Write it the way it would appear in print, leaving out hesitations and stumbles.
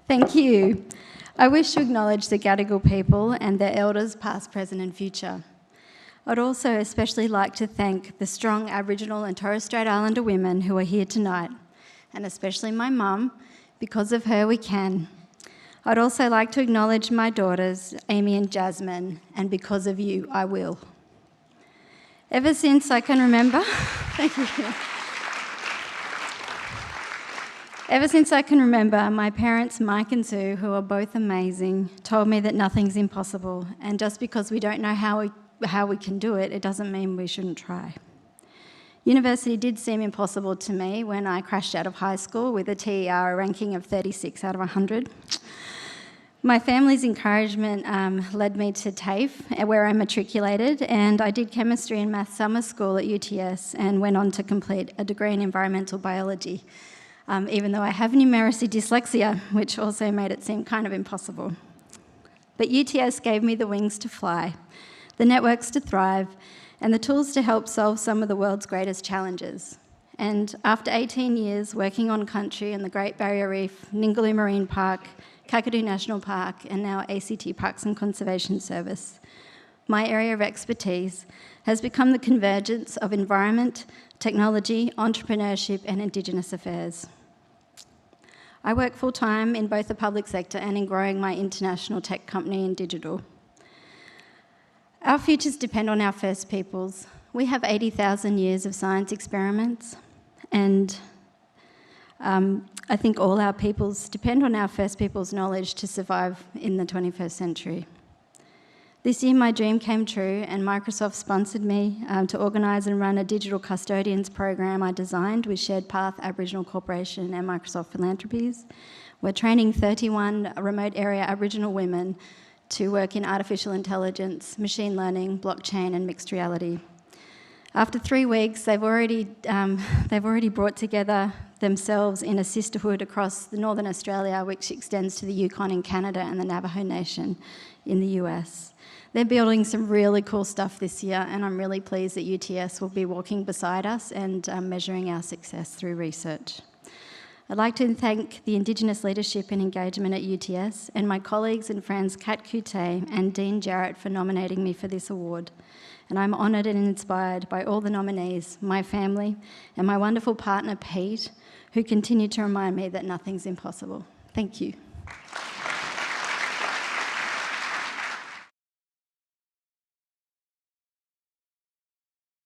Thank you. I wish to acknowledge the Gadigal people and their elders past, present and future. I'd also especially like to thank the strong Aboriginal and Torres Strait Islander women who are here tonight, and especially my mum. Because of her, we can. I'd also like to acknowledge my daughters, Amy and Jasmine, and because of you, I will. Ever since I can remember, thank you. Ever since I can remember, my parents, Mike and Sue, who are both amazing, told me that nothing's impossible, and just because we don't know how we can do it, it doesn't mean we shouldn't try. University did seem impossible to me when I crashed out of high school with a TER ranking of 36 out of 100. My family's encouragement led me to TAFE, where I matriculated, and I did chemistry and maths summer school at UTS and went on to complete a degree in environmental biology, even though I have numeracy dyslexia, which also made it seem kind of impossible. But UTS gave me the wings to fly, the networks to thrive, and the tools to help solve some of the world's greatest challenges. And after 18 years working on country in the Great Barrier Reef, Ningaloo Marine Park, Kakadu National Park, and now ACT Parks and Conservation Service, my area of expertise has become the convergence of environment, technology, entrepreneurship, and Indigenous affairs. I work full-time in both the public sector and in growing my international tech company, Indigital. Our futures depend on our First Peoples. We have 80,000 years of science experiments, and I think all our peoples depend on our First Peoples' knowledge to survive in the 21st century. This year my dream came true, and Microsoft sponsored me to organise and run a digital custodians program I designed with Shared Path Aboriginal Corporation and Microsoft Philanthropies. We're training 31 remote area Aboriginal women to work in artificial intelligence, machine learning, blockchain and mixed reality. After 3 weeks, they've already brought together themselves in a sisterhood across the Northern Australia, which extends to the Yukon in Canada and the Navajo Nation in the US. They're building some really cool stuff this year, and I'm really pleased that UTS will be walking beside us and measuring our success through research. I'd like to thank the Indigenous leadership and engagement at UTS and my colleagues and friends Kat Kute and Dean Jarrett for nominating me for this award. And I'm honoured and inspired by all the nominees, my family, and my wonderful partner Pete, who continue to remind me that nothing's impossible. Thank you.